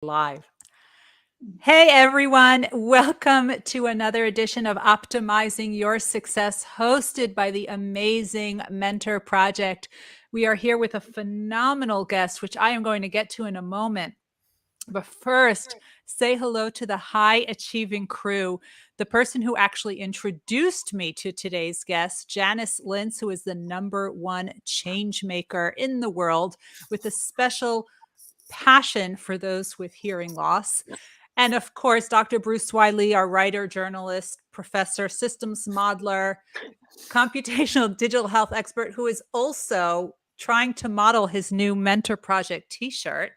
Live. Hey everyone, welcome to another edition of Optimizing Your Success, hosted by the amazing Mentor Project. We are here with a phenomenal guest, which I am going to get to in a moment. But first, say hello to the high achieving crew, the person who actually introduced me to today's guest, Janice Lintz, who is the #1 change maker in the world with a special passion for those with hearing loss. And of course, Dr. Bruce Wiley, our writer, journalist, professor, systems modeler, computational digital health expert, who is also trying to model his new Mentor Project t-shirt.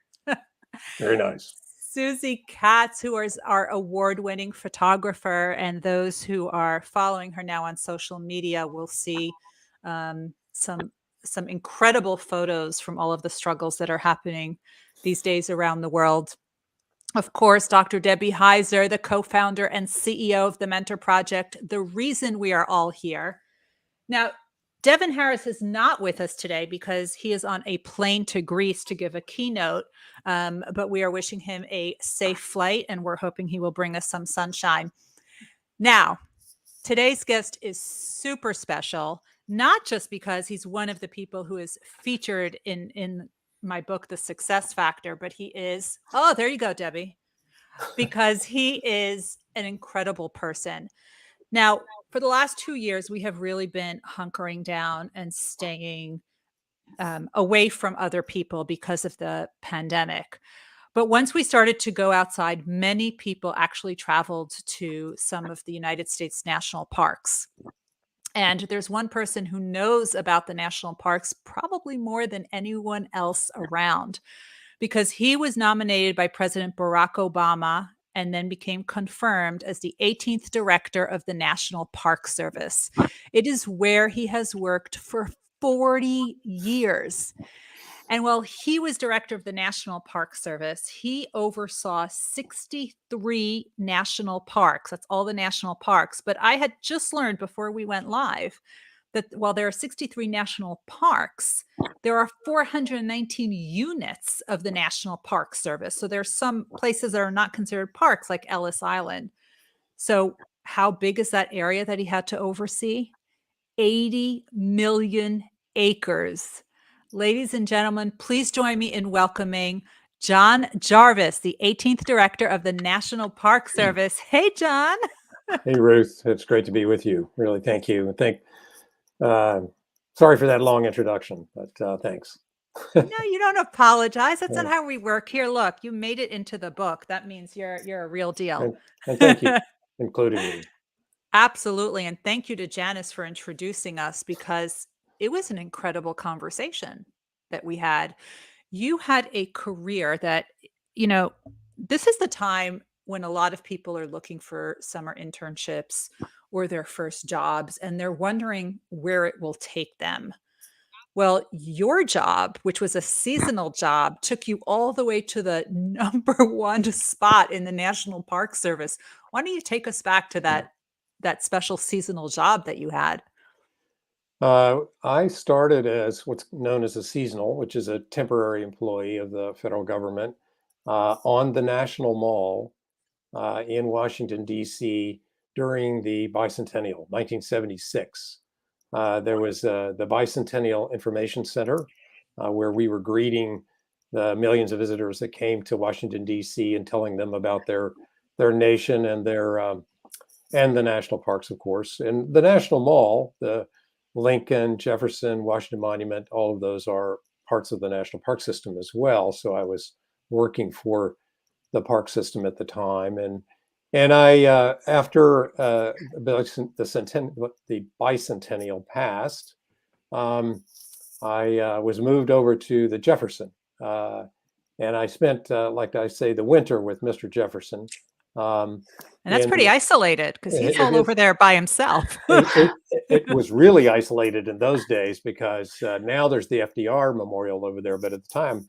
Very nice. Susie Katz, who is our award-winning photographer, and those who are following her now on social media will see some incredible photos from all of the struggles that are happening these days around the world. Of course, Dr. Debbie Heiser, the co-founder and CEO of the Mentor Project, the reason we are all here. Now, Devin Harris is not with us today because he is on a plane to Greece to give a keynote, but we are wishing him a safe flight, and we're hoping he will bring us some sunshine. Now, today's guest is super special, not just because he's one of the people who is featured in my book, The Success Factor, but he is, oh, there you go, Debbie, because he is an incredible person. Now, for the last 2 years, we have really been hunkering down and staying away from other people because of the pandemic. But once we started to go outside, many people actually traveled to some of the United States national parks. And there's one person who knows about the national parks probably more than anyone else around, because he was nominated by President Barack Obama and then became confirmed as the 18th director of the National Park Service. It is where he has worked for 40 years. And while he was director of the National Park Service, he oversaw 63 national parks. That's all the national parks. But I had just learned before we went live that while there are 63 national parks, there are 419 units of the National Park Service. So there's some places that are not considered parks, like Ellis Island. So how big is that area that he had to oversee? 80 million acres. Ladies and gentlemen, please join me in welcoming John Jarvis, the 18th director of the National Park Service. Hey, John. Hey, Ruth. It's great to be with you. Really, thank you. Sorry for that long introduction, but thanks. No, you don't apologize. That's not how we work here. Look, you made it into the book. That means you're a real deal. And thank you for including me. Absolutely. And thank you to Janice for introducing us, because it was an incredible conversation that we had. You had a career that, this is the time when a lot of people are looking for summer internships or their first jobs, and they're wondering where it will take them. Well, your job, which was a seasonal job, took you all the way to the #1 spot in the National Park Service. Why don't you take us back to that special seasonal job that you had? I started as what's known as a seasonal, which is a temporary employee of the federal government, on the National Mall in Washington, D.C. during the bicentennial, 1976. There was the Bicentennial Information Center, where we were greeting the millions of visitors that came to Washington, D.C. and telling them about their nation and and the national parks, of course. And the National Mall, the Lincoln, Jefferson, Washington Monument, all of those are parts of the National Park System as well. So I was working for the park system at the time. And I, after the bicentennial passed, I was moved over to the Jefferson. And I spent, like I say, the winter with Mr. Jefferson. And that's pretty isolated, because he's all over there by himself. It was really isolated in those days, because now there's the FDR Memorial over there. But at the time,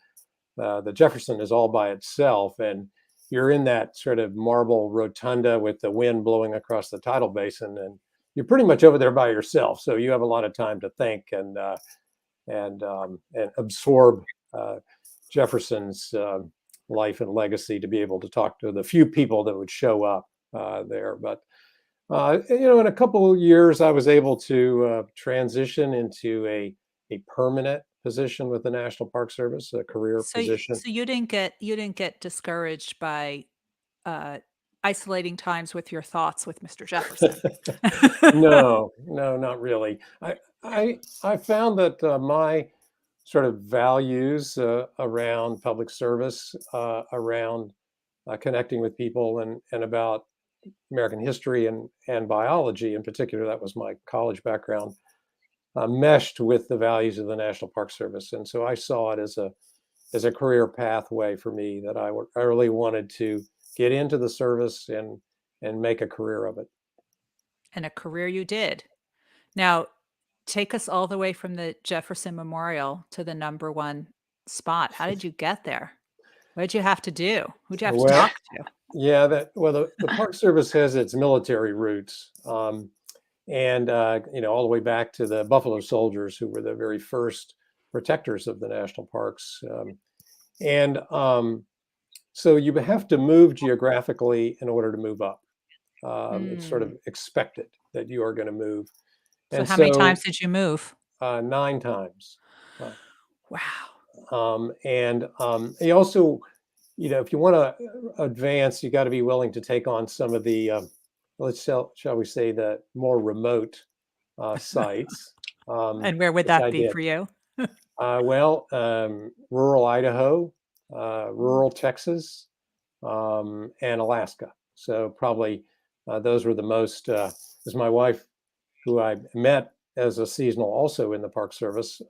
the Jefferson is all by itself. And you're in that sort of marble rotunda with the wind blowing across the tidal basin, and you're pretty much over there by yourself. So you have a lot of time to think and absorb Jefferson's life and legacy to be able to talk to the few people that would show up there. But in a couple of years, I was able to transition into a permanent position with the National Park Service, a career position. So you didn't get discouraged by isolating times with your thoughts with Mr. Jefferson. No, not really. I found that my sort of values around public service, around connecting with people, and about American history and biology in particular, that was my college background, meshed with the values of the National Park Service. And so I saw it as a career pathway for me that I really wanted to get into the service and make a career of it. And a career you did. Now, take us all the way from the Jefferson Memorial to the #1 spot. How did you get there? What did you have to do? Who'd you have to Well, talk to? yeah, the Park Service has its military roots, and all the way back to the Buffalo Soldiers, who were the very first protectors of the national parks, and so you have to move geographically in order to move up. It's sort of expected that you are going to move, So and how many so times did you move? 9 times. Wow. And you also, if you want to advance, you got to be willing to take on some of the, shall we say, the more remote sites, And where would which that I be did. for you? Rural Idaho, rural Texas, and Alaska. So probably those were the most, as my wife, who I met as a seasonal also in the Park Service,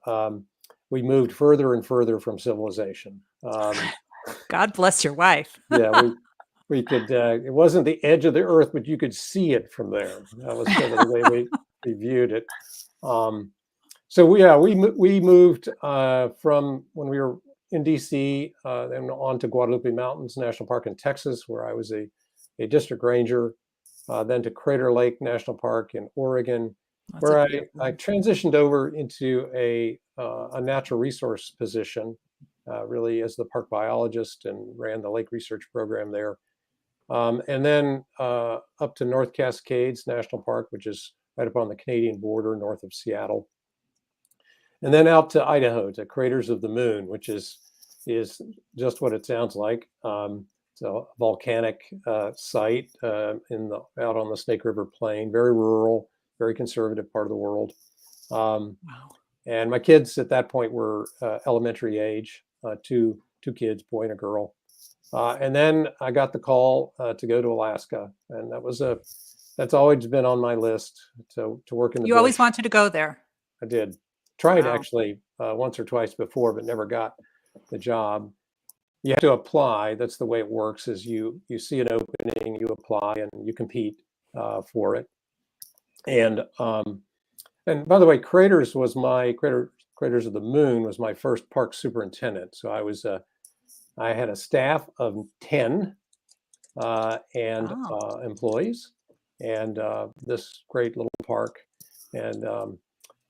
we moved further and further from civilization. God bless your wife. Yeah, we could. It wasn't the edge of the earth, but you could see it from there. That was sort of the way we viewed it. So we moved from when we were in D.C. And on to Guadalupe Mountains National Park in Texas, where I was a district ranger. Then to Crater Lake National Park in Oregon, That's where a I beautiful one. transitioned over into a natural resource position, really as the park biologist, and ran the lake research program there. And then up to North Cascades National Park, which is right up on the Canadian border north of Seattle. And then out to Idaho, to Craters of the Moon, which is just what it sounds like. It's a volcanic site out on the Snake River Plain, very rural, very conservative part of the world. Wow. And my kids at that point were elementary age, two kids, boy and a girl. And then I got the call to go to Alaska, and that's always been on my list to work in the You bush. always wanted to go there. I did. Tried Wow. actually once or twice before, but never got the job. You have to apply. That's the way it works. Is you see an opening, you apply, and you compete for it. And by the way, Craters of the Moon was my first park superintendent. So I had a staff of 10 employees, and this great little park, and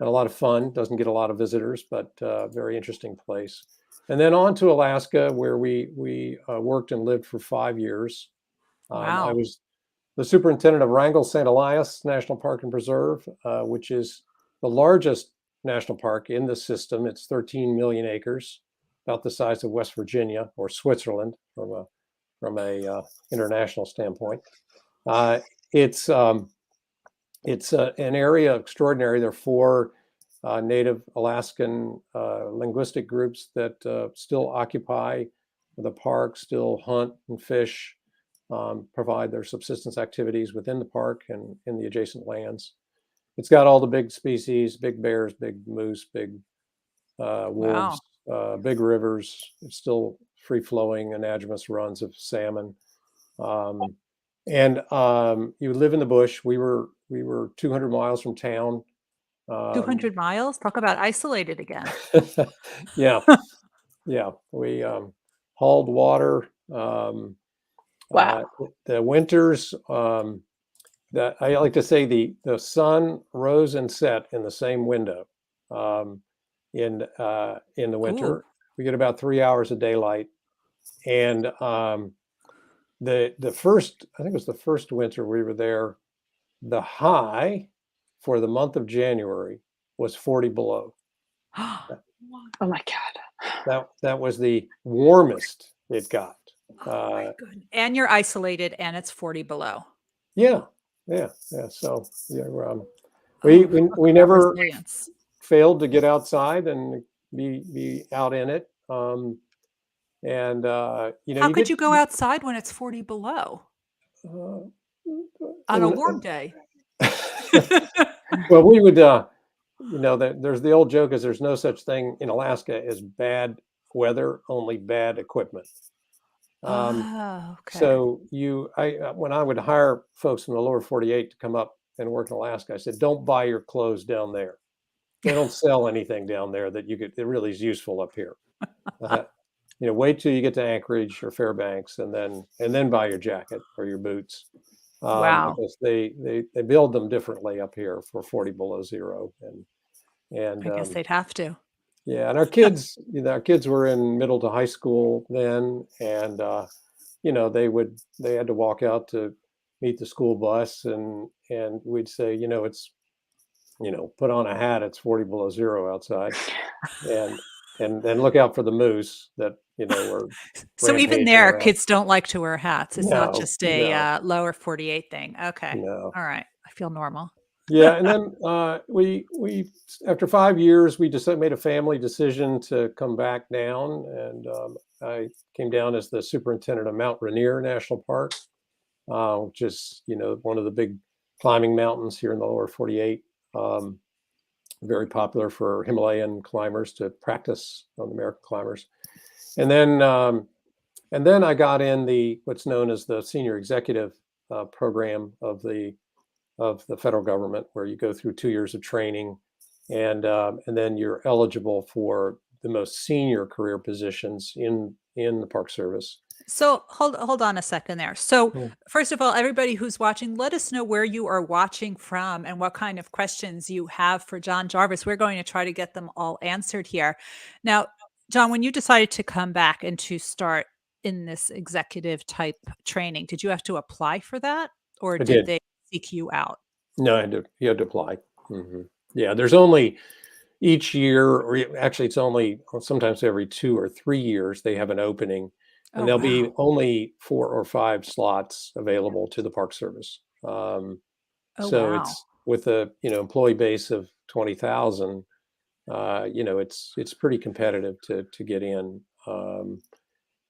a lot of fun. Doesn't get a lot of visitors, but very interesting place. And then on to Alaska, where we worked and lived for 5 years. I Wow. was the superintendent of Wrangell St. Elias National Park and Preserve, which is the largest national park in the system. It's 13 million acres, about the size of West Virginia or Switzerland from a international standpoint. It's an area extraordinary. There are 4 native Alaskan linguistic groups that still occupy the park, still hunt and fish, provide their subsistence activities within the park and in the adjacent lands. It's got all the big species: big bears, big moose, big wolves, big rivers. It's still free-flowing anadromous runs of salmon. And you live in the bush. We were 200 miles from town. 200 miles? Talk about isolated again. Yeah, we hauled water. Wow. The winters, that I like to say, the sun rose and set in the same window. In the winter, Ooh. we get about 3 hours of daylight And the first, I think it was the first winter we were there, the high for the month of January was 40 below. Oh my God. That was the warmest it got. Oh my goodness. And you're isolated and it's 40 below. Yeah. So yeah, we never resilience. failed to get outside and be out in it. And How could you go outside when it's 40 below on a warm day? Well, we would, there's the old joke is there's no such thing in Alaska as bad weather, only bad equipment. Okay. So when I would hire folks from the lower 48 to come up and work in Alaska, I said, don't buy your clothes down there. They don't sell anything down there that it really is useful up here. Wait till you get to Anchorage or Fairbanks and then buy your jacket or your boots. Wow. Because they build them differently up here for 40 below zero. And I guess they'd have to. Yeah, and our kids were in middle to high school then, and they had to walk out to meet the school bus, and we'd say, it's, put on a hat, it's 40 below zero outside, and then look out for the moose that were. So even there, kids don't like to wear hats. It's not just a lower 48 thing. Okay. No. All right. I feel normal. Yeah, and then we after 5 years we just made a family decision to come back down, and I came down as the superintendent of Mount Rainier National Park, which is one of the big climbing mountains here in the lower 48. Very popular for Himalayan climbers to practice on the American climbers, and then I got in what's known as the senior executive program of the federal government, where you go through 2 years of training, and then you're eligible for the most senior career positions in the Park Service. So hold on a second there. So first of all, everybody who's watching, let us know where you are watching from and what kind of questions you have for John Jarvis. We're going to try to get them all answered here. Now, John, when you decided to come back and to start in this executive type training, did you have to apply for that, or did they seek you out? No, you had to apply. Mm-hmm. Yeah, there's only each year, or actually it's only sometimes every 2 or 3 years they have an opening, and there'll be only 4 or 5 slots available to the Park Service. It's with a employee base of 20,000. It's pretty competitive to get in.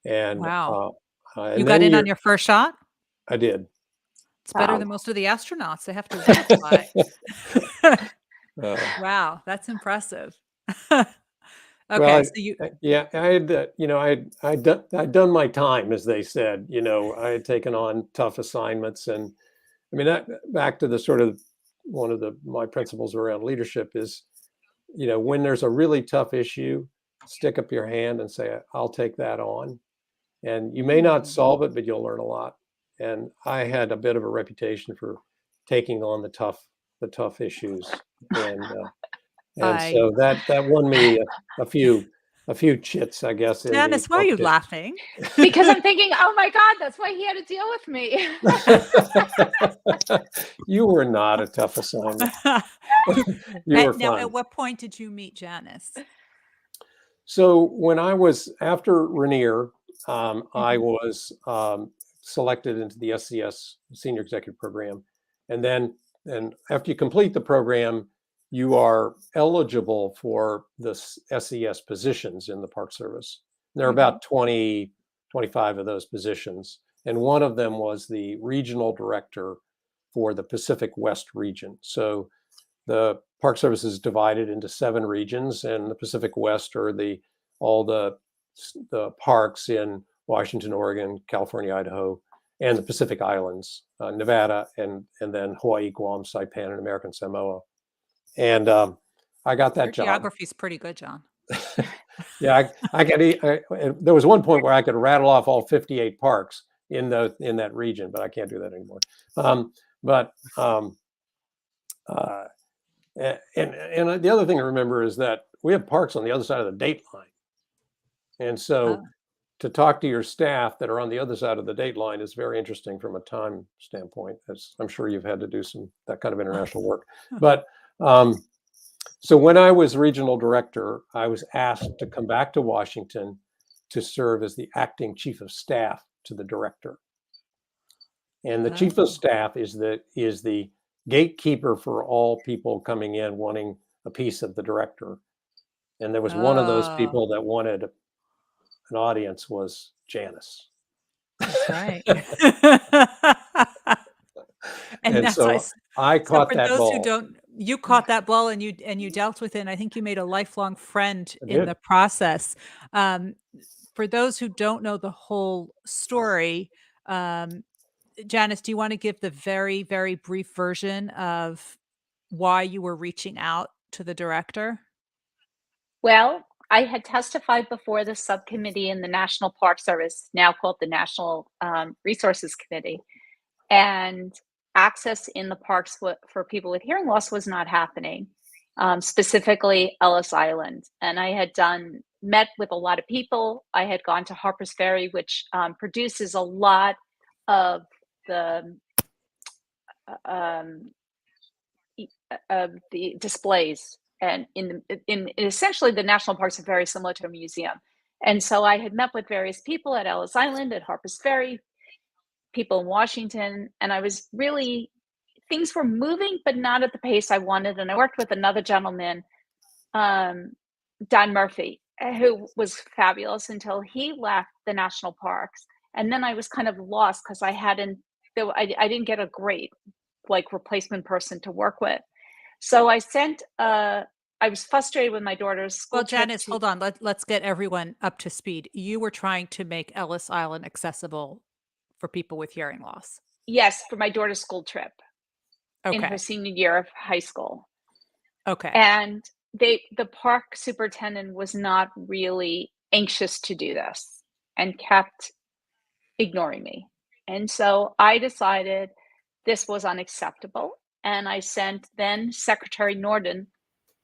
And you got in on your first shot? I did. It's better than most of the astronauts. They have to apply. Wow, that's impressive. Okay, so I'd done my time, as they said. I had taken on tough assignments, and I mean that back to the sort of one of my principles around leadership is, when there's a really tough issue, stick up your hand and say, I'll take that on, and you may not solve it, but you'll learn a lot. And I had a bit of a reputation for taking on the tough issues, and so that won me a few chits, I guess. Janice, why are you laughing? Because I'm thinking, oh my God, that's why he had to deal with me. You were not a tough assignment. You were fun. Now, at what point did you meet Janice? So when I was after Rainier, I was selected into the SCS Senior Executive Program, and after you complete the program, you are eligible for the SES positions in the Park Service. There are about 20, 25 of those positions, and one of them was the regional director for the Pacific West region. So the Park Service is divided into 7 regions, and the Pacific West are all the parks in Washington, Oregon, California, Idaho, and the Pacific Islands, Nevada, and then Hawaii, Guam, Saipan, and American Samoa. And I got that job. Geography's pretty good, John. Yeah, there was one point where I could rattle off all 58 parks in that region, but I can't do that anymore. And the other thing to remember is that we have parks on the other side of the date line, and so to talk to your staff that are on the other side of the date line is very interesting from a time standpoint, as I'm sure you've had to do that kind of international work. But so when I was regional director, I was asked to come back to Washington to serve as the acting chief of staff to the director. And the chief of staff is the gatekeeper for all people coming in wanting a piece of the director. And there was one of those people that wanted an audience was Janice. That's right. And that's so I caught for that those ball. who don't, you caught that ball and you dealt with it. And I think you made a lifelong friend I in did. the process. For those who don't know the whole story, Janice, do you want to give the very, very brief version of why you were reaching out to the director? Well, I had testified before the subcommittee in the National Park Service, now called the National Resources Committee, and access in the parks for people with hearing loss was not happening, specifically Ellis Island. And I had met with a lot of people. I had gone to Harper's Ferry, which produces a lot of the displays, and in essentially the national parks are very similar to a museum. And so I had met with various people at Ellis Island, at Harper's Ferry, people in Washington, and I was really, things were moving, but not at the pace I wanted. And I worked with another gentleman, Don Murphy, who was fabulous until he left the national parks. And then I was kind of lost because I didn't get a great replacement person to work with. So I was frustrated with my daughter's school. Well, Janice, hold on. Let's get everyone up to speed. You were trying to make Ellis Island accessible for people with hearing loss. Yes, for my daughter's school trip in her senior year of high school. Okay. And the park superintendent was not really anxious to do this and kept ignoring me. And so I decided this was unacceptable. And I sent then Secretary Norden,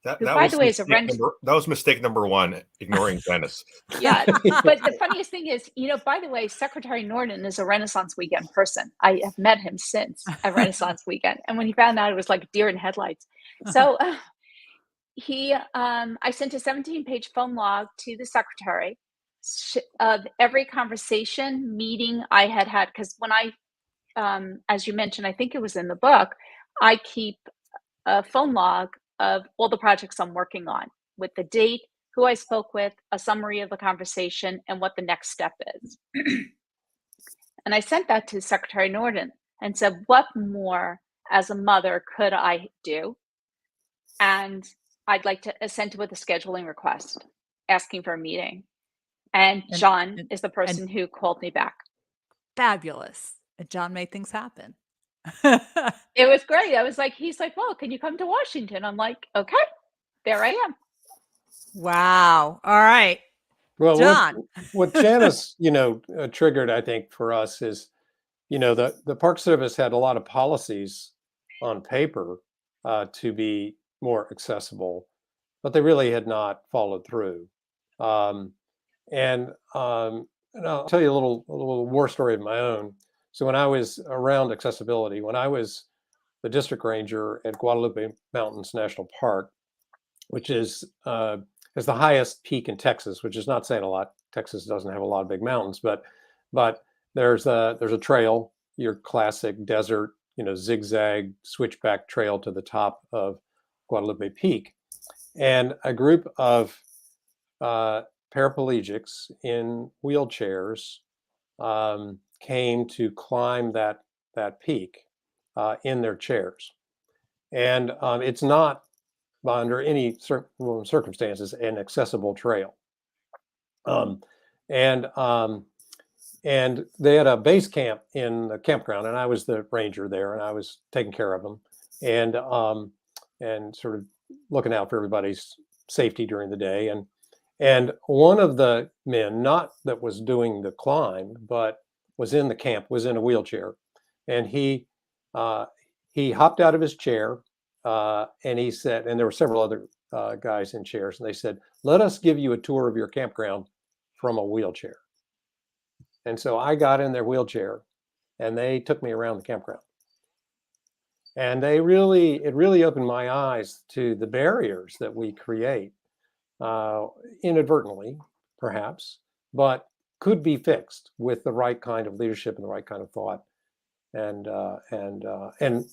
who, by the way, is that was mistake number one, ignoring Janice. Yeah, but the funniest thing is, by the way, Secretary Norden is a Renaissance Weekend person. I have met him since a Renaissance Weekend. And when he found out, it was like deer in headlights. So I sent a 17-page phone log to the secretary of every conversation, meeting I had, because when as you mentioned, I think it was in the book, I keep a phone log of all the projects I'm working on with the date, who I spoke with, a summary of the conversation, and what the next step is. And I sent that to Secretary Norden and said, what more as a mother could I do? And I'd like to send it with a scheduling request, asking for a meeting. And John is the person who called me back. Fabulous. And John made things happen. It was great. He's like, well, can you come to Washington? I'm like, okay, there I am. Wow. All right. Well, John. what Janice, triggered, I think, for us is, the Park Service had a lot of policies on paper to be more accessible, but they really had not followed through. And I'll tell you a little war story of my own. So when I was around accessibility, when I was the district ranger at Guadalupe Mountains National Park, which is the highest peak in Texas, which is not saying a lot. Texas doesn't have a lot of big mountains, but there's a trail, your classic desert, zigzag switchback trail to the top of Guadalupe Peak, and a group of paraplegics in wheelchairs came to climb that peak in their chairs, and it's not under any circumstances an accessible trail. And they had a base camp in the campground, and I was the ranger there, and I was taking care of them, and sort of looking out for everybody's safety during the day. And one of the men, not that was doing the climb, but was in the camp, was in a wheelchair, and he hopped out of his chair, and he said, and there were several other guys in chairs, and they said, "Let us give you a tour of your campground from a wheelchair." And so I got in their wheelchair and they took me around the campground. And it really opened my eyes to the barriers that we create, inadvertently, perhaps, but could be fixed with the right kind of leadership and the right kind of thought. And to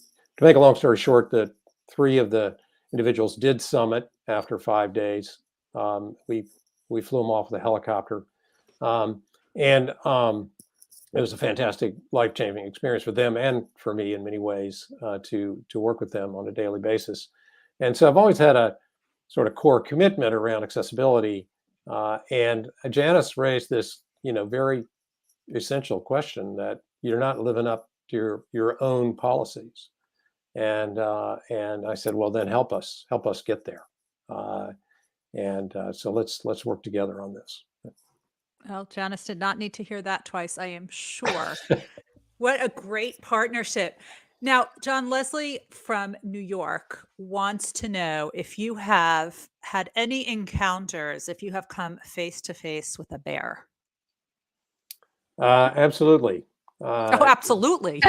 make a long story short, the 3 of the individuals did summit after 5 days. We flew them off with a helicopter, and it was a fantastic, life-changing experience for them and for me in many ways, to work with them on a daily basis. And so I've always had a sort of core commitment around accessibility. And Janice raised this, very essential question that you're not living up to your own policies. And I said, well, then help us get there. So let's work together on this. Well, Janice did not need to hear that twice, I am sure. What a great partnership. Now, John Leslie from New York wants to know if you have had any encounters, if you have come face to face with a bear. Absolutely. Oh, absolutely.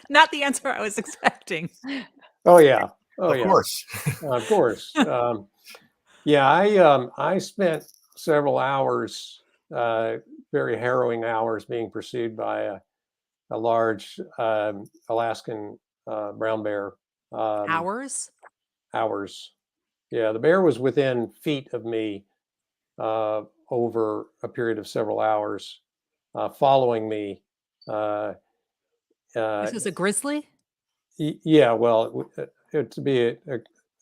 Not the answer I was expecting. Oh yeah. Oh Of yeah. course. Of course. Yeah, I spent several hours, very harrowing hours, being pursued by a large Alaskan brown bear. Hours? Hours. Yeah, the bear was within feet of me over a period of several hours, following me. This is a grizzly? Yeah, well, it to be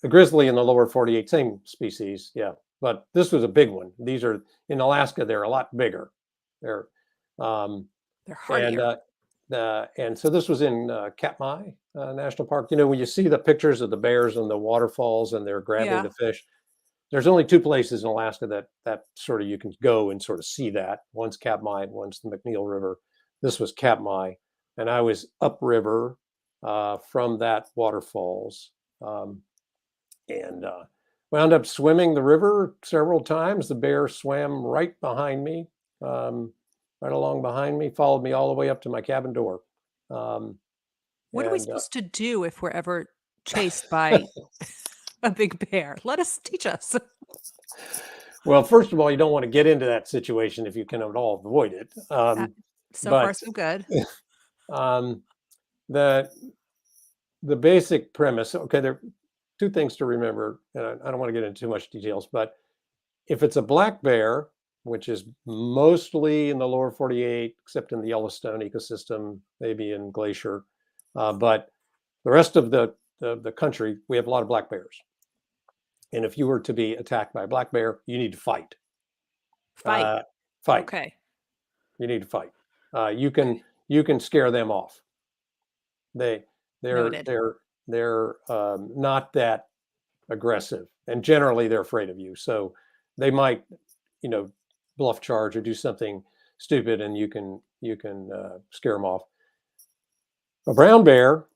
a grizzly in the lower 48, same species, yeah. But this was a big one. These are in Alaska. They're a lot bigger. They're hardier. and so this was in Katmai National Park. When you see the pictures of the bears and the waterfalls and they're grabbing Yeah. the fish, there's only 2 places in Alaska that sort of you can go and sort of see that. One's Katmai, one's the McNeil River. This was Katmai, and I was upriver from that waterfalls, and wound up swimming the river several times. The bear swam right behind me, right along behind me, followed me all the way up to my cabin door. What are we supposed to do if we're ever chased by a big bear? Teach us. Well, first of all, you don't want to get into that situation if you can at all avoid it. So far, so good. The basic premise, okay, there are 2 things to remember, and I don't want to get into too much details, but if it's a black bear, which is mostly in the lower 48, except in the Yellowstone ecosystem, maybe in Glacier, but the rest of the country, we have a lot of black bears. And if you were to be attacked by a black bear, you need to fight. Fight. Fight. Okay. You need to fight. You can scare them off. They're Noted. not that aggressive, and generally they're afraid of you. So they might, bluff charge or do something stupid, and you can scare them off. A brown bear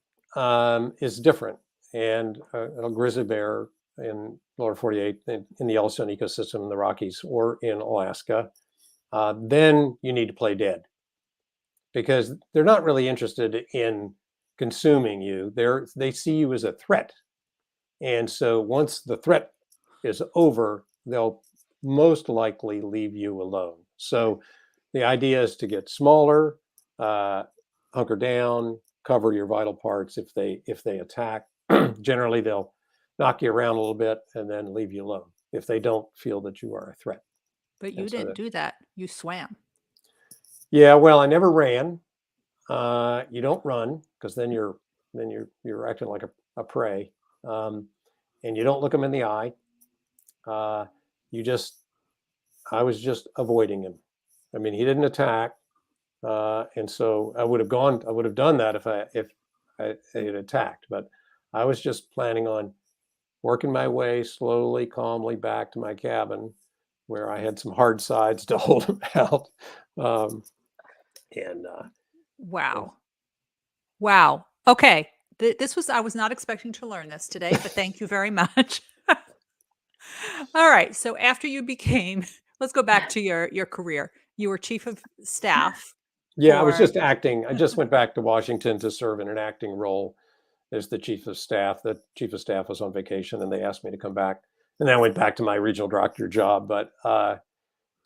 is different, and a grizzly bear in lower 48 in the Yellowstone ecosystem in the Rockies or in Alaska, then you need to play dead, because they're not really interested in consuming you. They see you as a threat. And so once the threat is over, they'll most likely leave you alone. So the idea is to get smaller, hunker down, cover your vital parts if they attack. Generally, they'll knock you around a little bit and then leave you alone if they don't feel that you are a threat. But you didn't do that. You swam. Yeah, well, I never ran. You don't run, because then you're acting like a prey, and you don't look them in the eye. I was just avoiding him. I mean, he didn't attack, and so I would have done that if I had attacked. But I was just planning on working my way slowly, calmly back to my cabin, where I had some hard sides to hold him out. Wow. Okay. I was not expecting to learn this today, but thank you very much. All right. So after you became, let's go back to your career. You were chief of staff. Yeah, I was for- just acting. I just went back to Washington to serve in an acting role as the chief of staff. The chief of staff was on vacation, and they asked me to come back. And then I went back to my regional director job. But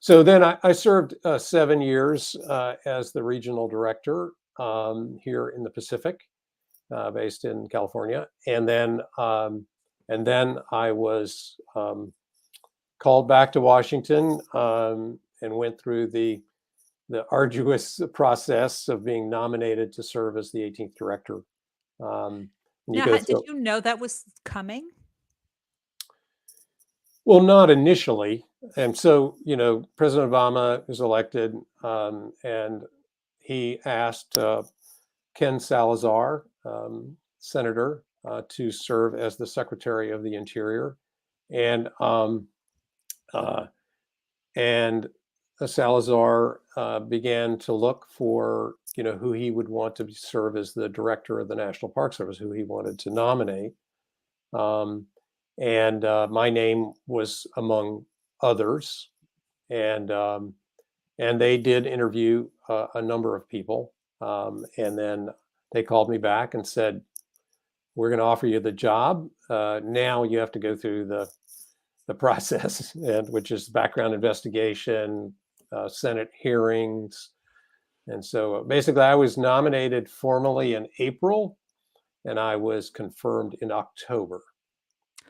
so then I served 7 years as the regional director here in the Pacific, based in California. And then I was called back to Washington and went through the arduous process of being nominated to serve as the 18th director. Did you know that was coming? Well, not initially. And so, President Obama was elected, and he asked Ken Salazar, senator, to serve as the Secretary of the Interior. And Salazar began to look for, who he would want to serve as the director of the National Park Service, who he wanted to nominate. And my name was among others. And they did interview a number of people. And then they called me back and said, we're going to offer you the job. Now you have to go through the process, which is background investigation, Senate hearings. And so basically I was nominated formally in April, and I was confirmed in October.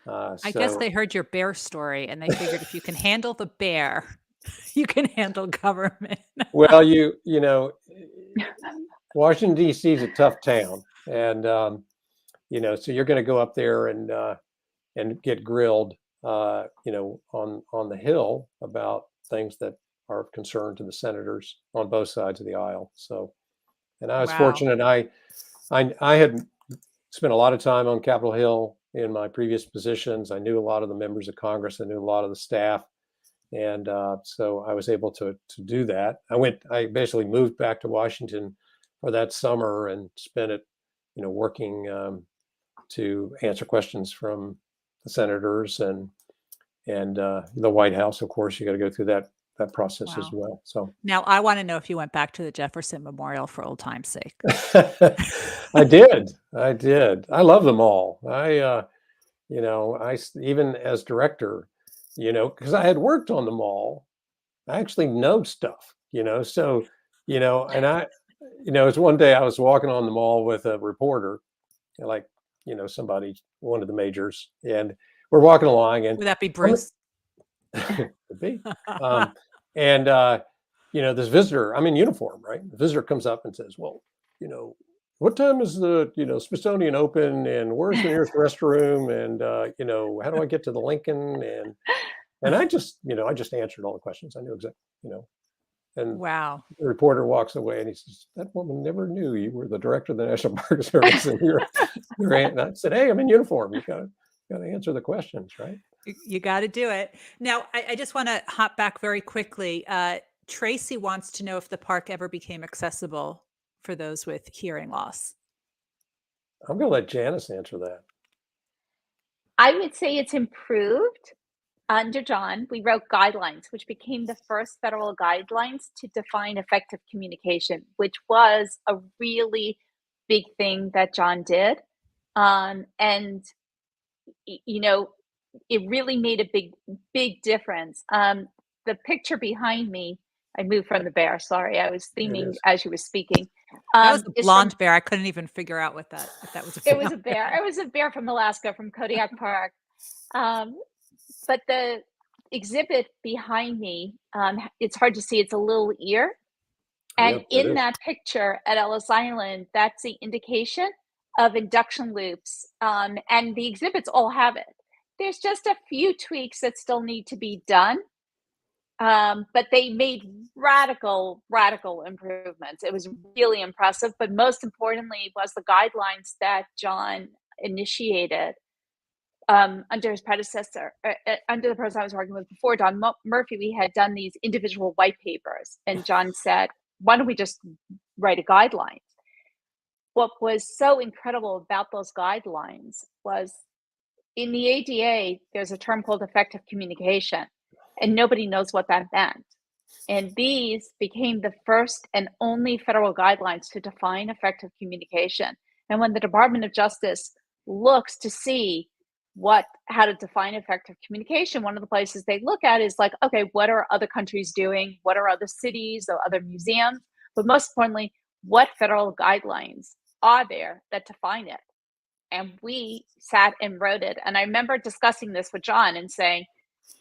I guess they heard your bear story, and they figured if you can handle the bear, you can handle government. Well, Washington, D.C. is a tough town. And, so you're going to go up there and get grilled, on the Hill about things that are of concern to the senators on both sides of the aisle. So, and I was fortunate. I had spent a lot of time on Capitol Hill in my previous positions. I knew a lot of the members of Congress. I knew a lot of the staff. And so I was able to do that. I basically moved back to Washington for that summer and spent it, working to answer questions from the senators and the White House. Of course, you got to go through that process as well. So now I want to know if you went back to the Jefferson Memorial for old time's sake. I did. I love them all. I even as director, because I had worked on them all, I actually know stuff, so, and it's one day I was walking on the mall with a reporter, like, one of the majors, and we're walking along, and would that be Bruce? Could be. This visitor, I'm in uniform, right? The visitor comes up and says, well, what time is the, Smithsonian open, and where's the nearest restroom? And, how do I get to the Lincoln? And I just answered all the questions. I knew exactly, and wow. The reporter walks away and he says, that woman never knew you were the director of the National Park Service. And and I said, hey, I'm in uniform. You got to answer the questions, right? You got to do it. Now, I just want to hop back very quickly. Tracy wants to know if the park ever became accessible for those with hearing loss. I'm going to let Janice answer that. I would say it's improved. Under John, we wrote guidelines, which became the first federal guidelines to define effective communication, which was a really big thing that John did. It really made a big difference. The picture behind me, I moved from the bear. Sorry, I was theming as you were speaking. That was a blonde bear. I couldn't even figure out if that was a bear. It was a bear. It was a bear from Alaska, from Kodiak Park. But the exhibit behind me, it's hard to see. It's a little ear. And in that picture at Ellis Island, that's the indication of induction loops. And the exhibits all have it. There's just a few tweaks that still need to be done. But they made radical improvements. It was really impressive. But most importantly was the guidelines that John initiated under his predecessor, under the person I was working with before, Don Murphy. We had done these individual white papers, and John said, why don't we just write a guideline? What was so incredible about those guidelines was in the ADA, there's a term called effective communication, and nobody knows what that meant. And these became the first and only federal guidelines to define effective communication. And when the Department of Justice looks to see how to define effective communication, one of the places they look at is like, okay, what are other countries doing? What are other cities or other museums? But most importantly, what federal guidelines are there that define it? And we sat and wrote it. And I remember discussing this with John and saying,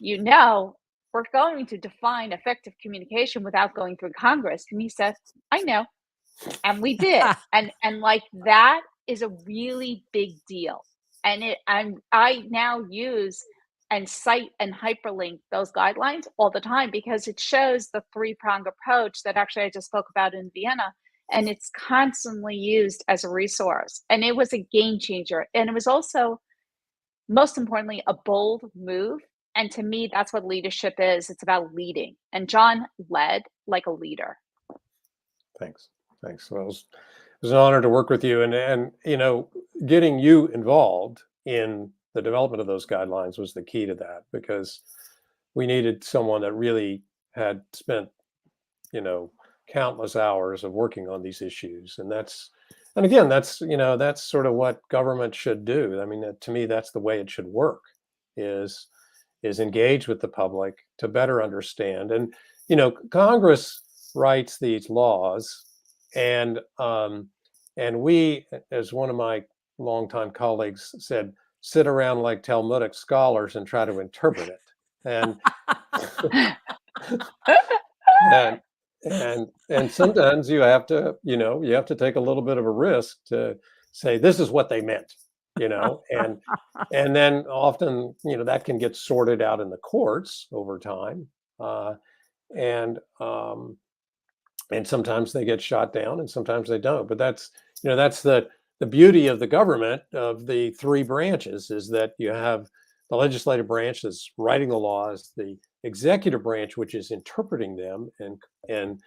we're going to define effective communication without going through Congress. And he said, I know. And we did. and like that is a really big deal. And I now use and cite and hyperlink those guidelines all the time because it shows the three-pronged approach that actually I just spoke about in Vienna. And it's constantly used as a resource. And it was a game changer. And it was also, most importantly, a bold move. And to me, that's what leadership is. It's about leading. And John led like a leader. Thanks. Well, it was an honor to work with you. And getting you involved in the development of those guidelines was the key to that, because we needed someone that really had spent, countless hours of working on these issues. And that's sort of what government should do. I mean, to me, that's the way it should work, is engage with the public to better understand. And, Congress writes these laws, and we, as one of my longtime colleagues said, sit around like Talmudic scholars and try to interpret it. And and sometimes you have to take a little bit of a risk to say, this is what they meant, and then often, that can get sorted out in the courts over time. And sometimes they get shot down and sometimes they don't. But that's the beauty of the government, of the three branches, is that you have the legislative branch that's writing the laws, the executive branch, which is interpreting them, and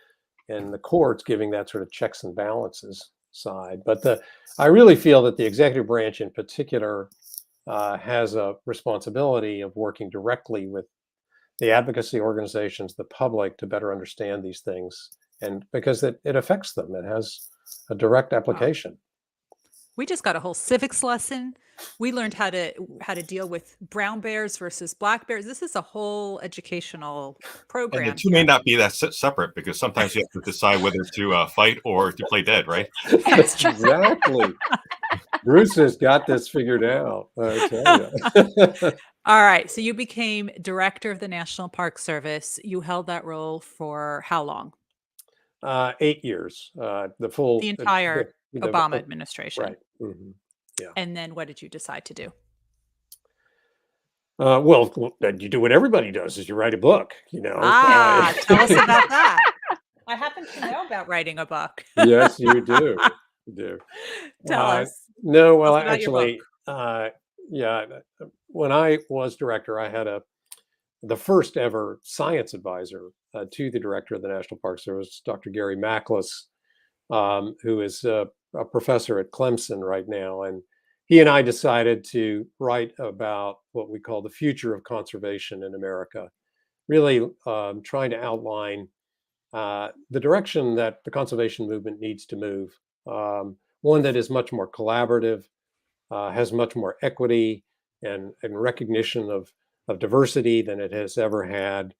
the courts giving that sort of checks and balances side. But I really feel that the executive branch in particular has a responsibility of working directly with the advocacy organizations, the public, to better understand these things, and because it affects them. It has a direct application. We just got a whole civics lesson. We learned how to deal with brown bears versus black bears. This is a whole educational program. And the two may not be that separate, because sometimes you have to decide whether to fight or to play dead, right? Exactly. Bruce has got this figured out, I tell you. All right. So you became director of the National Park Service. You held that role for how long? 8 years. The entire Obama administration. Right. Mm-hmm. Yeah. And then what did you decide to do? Well, you do what everybody does, is you write a book, tell us about that. I happen to know about writing a book. Yes, you do. Tell us. No, well, actually, when I was director, I had the first ever science advisor to the director of the National Park Service, Dr. Gary Machlis, who is a professor at Clemson right now. And he and I decided to write about what we call the future of conservation in America, really trying to outline the direction that the conservation movement needs to move. One that is much more collaborative, has much more equity and recognition of diversity than it has ever had,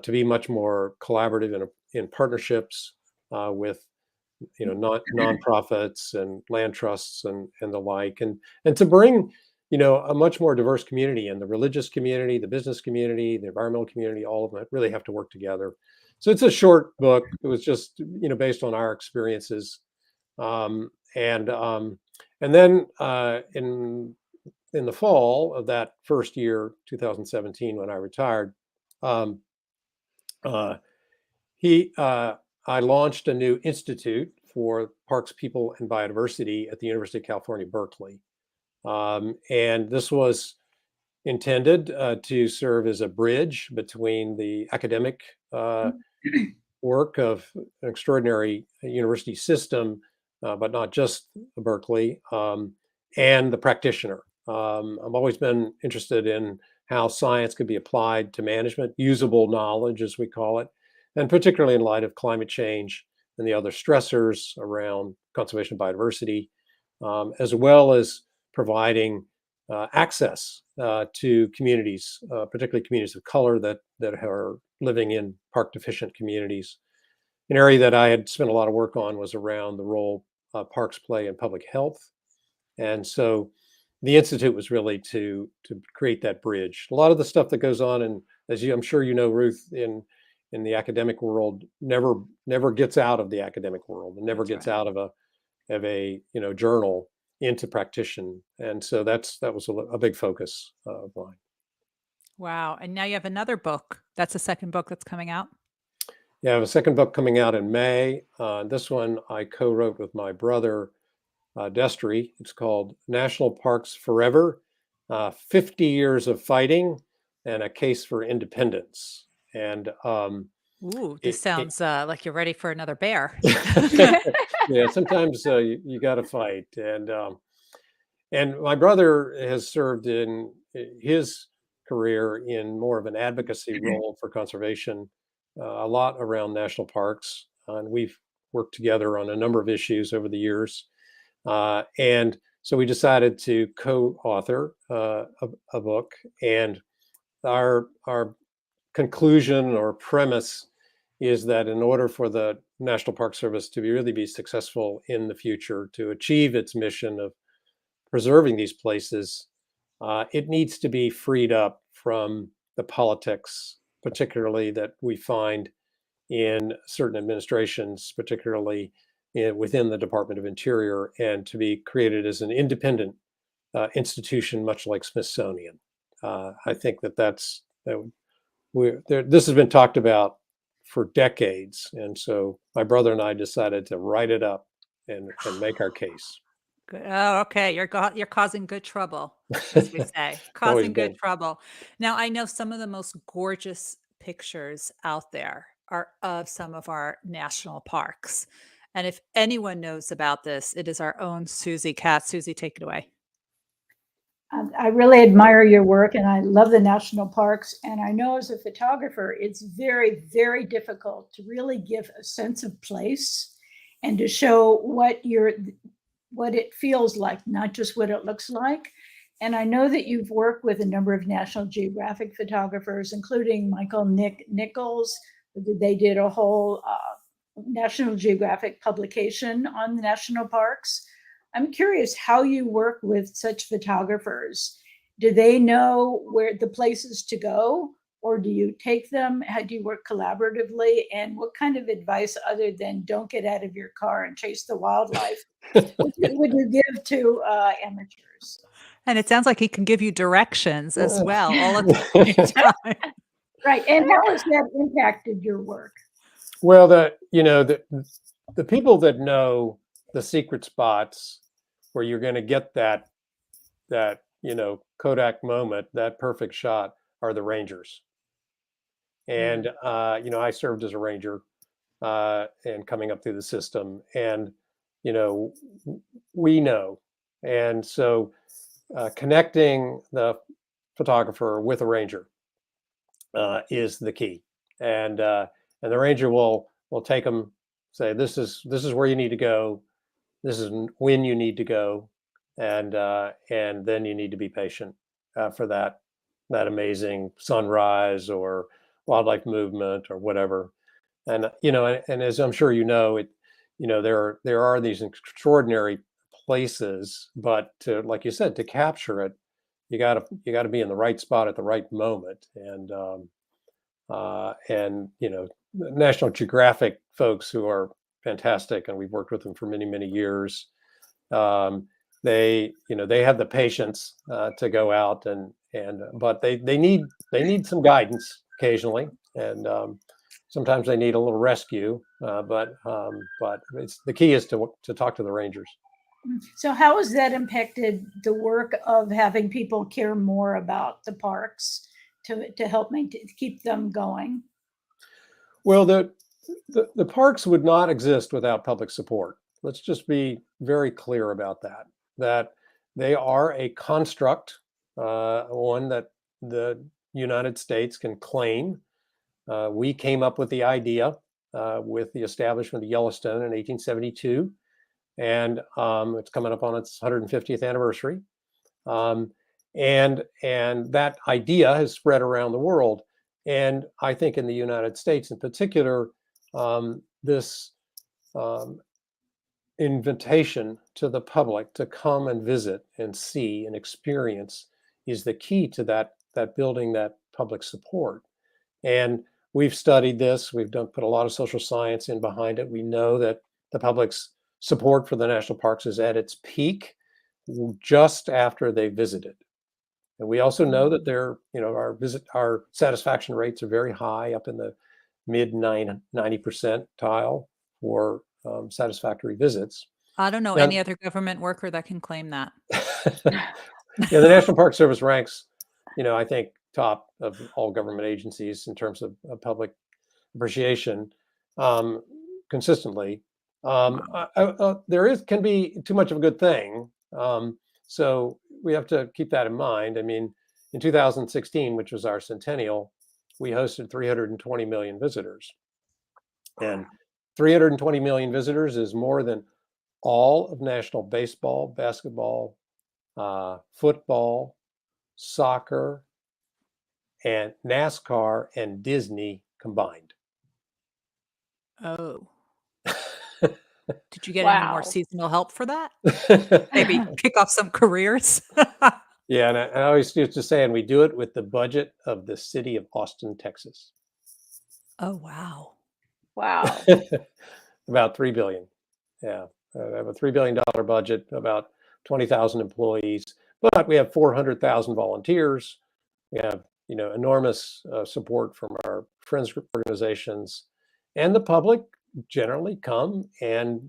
to be much more collaborative in partnerships with nonprofits and land trusts and the like, and to bring a much more diverse community, and the religious community, the business community, the environmental community, all of them really have to work together. So it's a short book. It was just based on our experiences, and then in the fall of that first year, 2017, when I retired, I launched a new institute for parks, people, and biodiversity at the University of California, Berkeley. And this was intended to serve as a bridge between the academic work of an extraordinary university system, but not just Berkeley, and the practitioner. I've always been interested in how science could be applied to management, usable knowledge, as we call it. and particularly in light of climate change and the other stressors around conservation of biodiversity, as well as providing access to communities, particularly communities of color that are living in park deficient communities. An area that I had spent a lot of work on was around the role parks play in public health. And so the Institute was really to create that bridge. A lot of the stuff that goes on, and as I'm sure you know, Ruth, in the academic world, never gets out of the academic world, and never gets out of a journal into practitioner. And so that was a big focus of mine. Wow. And now you have another book. That's the second book that's coming out. Yeah, I have a second book coming out in May. This one I co-wrote with my brother, Destry. It's called National Parks Forever, 50 Years of Fighting and a Case for Independence. And ooh, this sounds like you're ready for another bear. Yeah, sometimes you got to fight. And my brother has served in his career in more of an advocacy role for conservation, a lot around national parks. And we've worked together on a number of issues over the years. And so we decided to co-author a book. And our conclusion or premise is that in order for the National Park Service to really be successful in the future, to achieve its mission of preserving these places, it needs to be freed up from the politics, particularly that we find in certain administrations, particularly within the Department of Interior, and to be created as an independent institution, much like Smithsonian. I think this has been talked about for decades, and so my brother and I decided to write it up and make our case. Good. Oh, okay. You're causing good trouble, as we say, causing good trouble. Now, I know some of the most gorgeous pictures out there are of some of our national parks. And if anyone knows about this, it is our own Susie Katz. Susie, take it away. I really admire your work, and I love the national parks. And I know as a photographer, it's very, very difficult to really give a sense of place and to show what it feels like, not just what it looks like. And I know that you've worked with a number of National Geographic photographers, including Michael Nichols. They did a whole National Geographic publication on the national parks. I'm curious how you work with such photographers. Do they know where the places to go, or do you take them? How do you work collaboratively? And what kind of advice, other than don't get out of your car and chase the wildlife, would you give to amateurs? And it sounds like he can give you directions as well, all at the same time. Right. And how has that impacted your work? Well, the people that know the secret spots where you're going to get that Kodak moment, that perfect shot, are the rangers. And I served as a ranger and coming up through the system, and we know. And so connecting the photographer with a ranger is the key. And the ranger will take them, say, this is where you need to go. This is when you need to go, and then you need to be patient for that amazing sunrise or wildlife movement or whatever. And and as I'm sure there are these extraordinary places, but like you said, to capture it, you gotta be in the right spot at the right moment. And National Geographic folks who are fantastic, and we've worked with them for many, many years. They have the patience to go out but they need some guidance occasionally, and sometimes they need a little rescue. But the key is to talk to the rangers. So how has that impacted the work of having people care more about the parks to help keep them going? Well, the parks would not exist without public support. Let's just be very clear about that. That they are a construct, one that the United States can claim We came up with the idea with the establishment of Yellowstone in 1872, and it's coming up on its 150th anniversary. And that idea has spread around the world. And I think in the United States in particular, this invitation to the public to come and visit and see and experience is the key to that building that public support. And we've studied this. We've put a lot of social science in behind it. We know that the public's support for the national parks is at its peak just after they visited. And we also know that our satisfaction rates are very high, up in the mid 90 percentile for satisfactory visits. I don't know any other government worker that can claim that. The National Park Service ranks, I think, top of all government agencies in terms of public appreciation consistently. There can be too much of a good thing. So we have to keep that in mind. I mean, in 2016, which was our Centennial, we hosted 320 million visitors. And 320 million visitors is more than all of national baseball, basketball, football, soccer, and NASCAR and Disney combined. Oh. Did you get any more seasonal help for that? Maybe kick off some careers? Yeah, and I always used to say, and we do it with the budget of the city of Austin, Texas. Oh, wow. Wow. About $3 billion. Yeah, I have a $3 billion budget, about 20,000 employees, but we have 400,000 volunteers. We have, enormous support from our friends group organizations, and the public generally come and,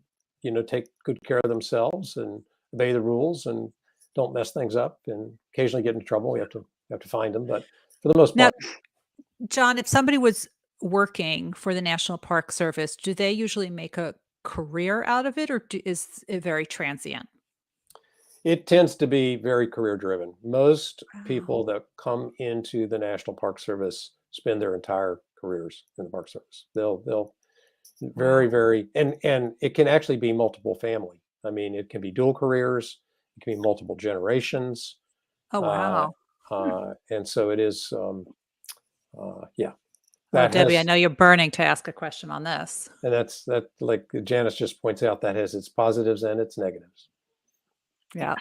take good care of themselves and obey the rules and don't mess things up, and occasionally get into trouble. We have to find them, but for the most part. Now, John, if somebody was working for the National Park Service, do they usually make a career out of it, or is it very transient? It tends to be very career driven. Most people that come into the National Park Service spend their entire careers in the Park Service. They'll very, very, and it can actually be multiple family. I mean, it can be dual careers. It can be multiple generations. Oh, wow. And so it is, yeah. Oh, Debbie, I know you're burning to ask a question on this. And that, like Janice just points out, that has its positives and its negatives. Yeah.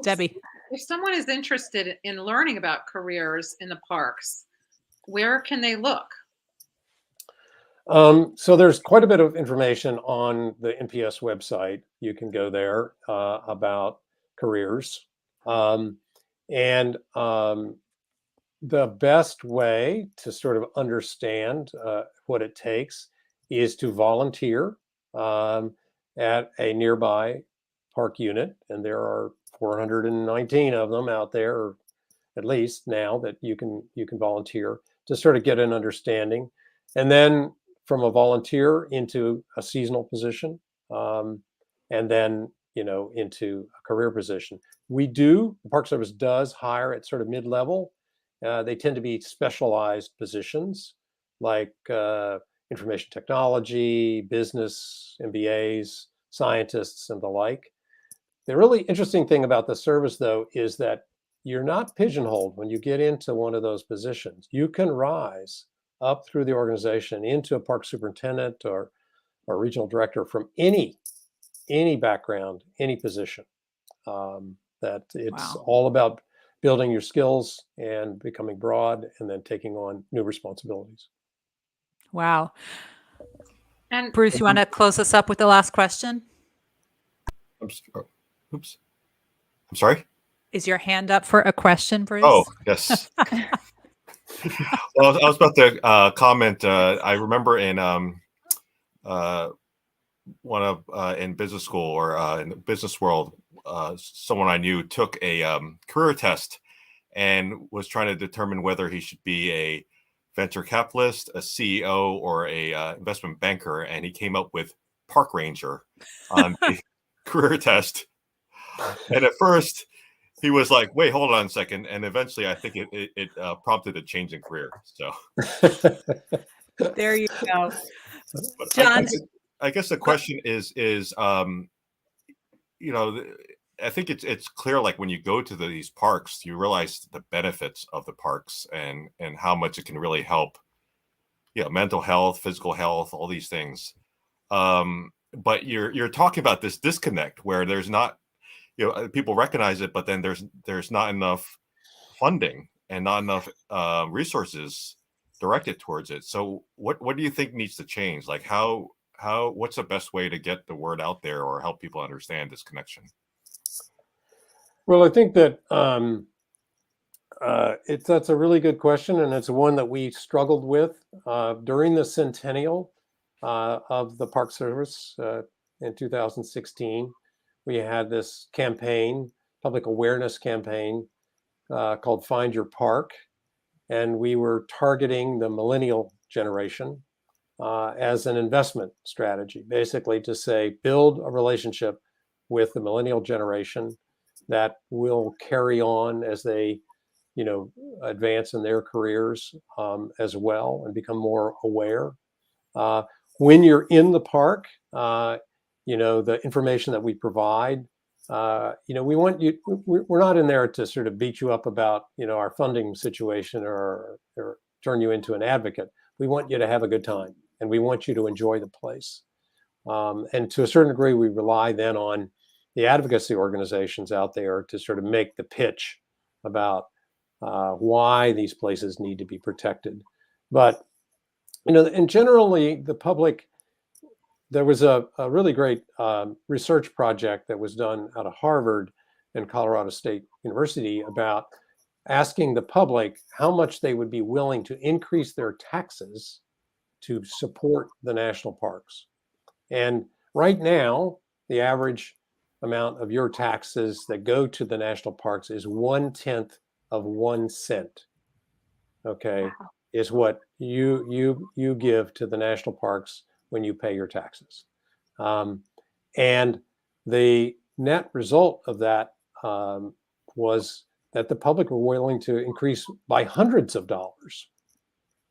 Debbie. If someone is interested in learning about careers in the parks, where can they look? So there's quite a bit of information on the NPS website. You can go there about careers. The best way to sort of understand what it takes is to volunteer at a nearby park unit. And there are 419 of them out there, or at least now, that you can volunteer to sort of get an understanding. And then from a volunteer into a seasonal position, and then, into a career position. The Park Service does hire at sort of mid-level. They tend to be specialized positions like information technology, business, MBAs, scientists, and the like. The really interesting thing about the service, though, is that you're not pigeonholed when you get into one of those positions. You can rise up through the organization into a park superintendent or regional director from any background, any position. That it's all about building your skills and becoming broad, and then taking on new responsibilities. Wow. And Bruce, you want to close us up with the last question? Oops. I'm sorry? Is your hand up for a question, Bruce? Oh, yes. Well, I was about to comment. I remember in in business school, or in the business world, someone I knew took a career test and was trying to determine whether he should be a venture capitalist, a CEO, or a investment banker, and he came up with park ranger on the career test. And at first, he was like, "Wait, hold on a second," and eventually, I think it prompted a change in career. So, There you go. but John, I guess the question is, you know, I think it's clear. Like when you go to these parks, you realize the benefits of the parks and how much it can really help. Mental health, physical health, all these things. But you're talking about this disconnect where there's not, people recognize it, but then there's not enough funding and not enough resources directed towards it. So what do you think needs to change? Like what's the best way to get the word out there or help people understand this connection? Well, I think that that's a really good question, and it's one that we struggled with during the Centennial of the Park Service in 2016. We had this campaign, public awareness campaign called Find Your Park, and we were targeting the millennial generation as an investment strategy, basically to say, build a relationship with the millennial generation that will carry on as they advance in their careers as well and become more aware. When you're in the park, the information that we provide, we want you, we're not in there to sort of beat you up about, our funding situation or turn you into an advocate. We want you to have a good time and we want you to enjoy the place. And to a certain degree, we rely then on the advocacy organizations out there to sort of make the pitch about why these places need to be protected. But, and generally the public, there was a really great research project that was done out of Harvard and Colorado State University about asking the public how much they would be willing to increase their taxes to support the national parks. And right now, the average amount of your taxes that go to the national parks is 1/10 of 1 cent. Okay, wow. Is what you give to the national parks when you pay your taxes. And the net result of that was that the public were willing to increase by hundreds of dollars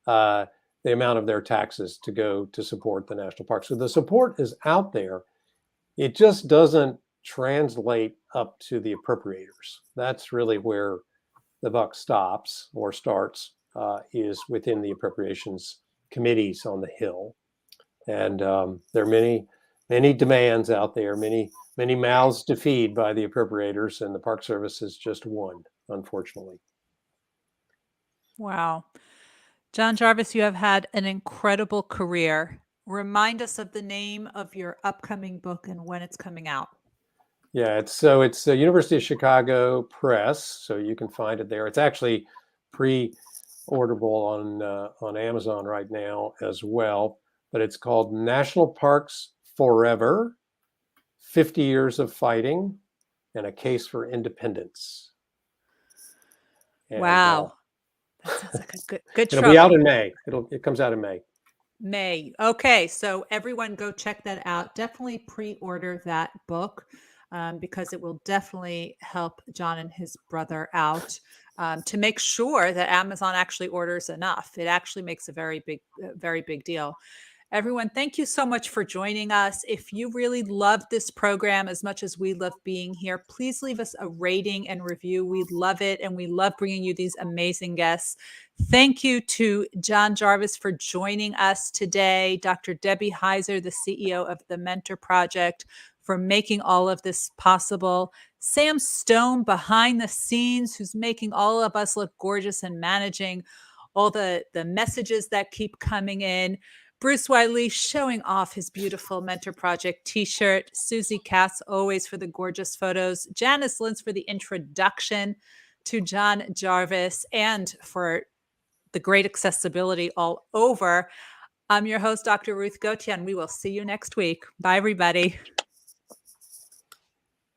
the amount of their taxes to go to support the national parks. So the support is out there. It just doesn't translate up to the appropriators. That's really where the buck stops or starts, is within the appropriations committees on the Hill. And there are many demands out there, many mouths to feed by the appropriators, and the Park Service is just one, unfortunately. Wow. John Jarvis, you have had an incredible career. Remind us of the name of your upcoming book and when it's coming out. Yeah, it's University of Chicago Press, so you can find it there. It's actually pre-orderable on Amazon right now as well, but it's called National Parks Forever, 50 Years of Fighting and a Case for Independence. And, wow. That sounds like a good it'll be out in May. It comes out in May. May. Okay. So everyone go check that out. Definitely pre-order that book because it will definitely help John and his brother out to make sure that Amazon actually orders enough. It actually makes a very big deal. Everyone, thank you so much for joining us. If you really love this program as much as we love being here, please leave us a rating and review. We love it, and we love bringing you these amazing guests. Thank you to John Jarvis for joining us today, Dr. Debbie Heiser, the CEO of the Mentor Project, for making all of this possible, Sam Stone behind the scenes, who's making all of us look gorgeous and managing all the messages that keep coming in, Bruce Wiley showing off his beautiful Mentor Project t-shirt, Susie Cass always for the gorgeous photos, Janice Lintz for the introduction to John Jarvis and for the great accessibility all over. I'm your host, Dr. Ruth Gauthier, and we will see you next week. Bye, everybody.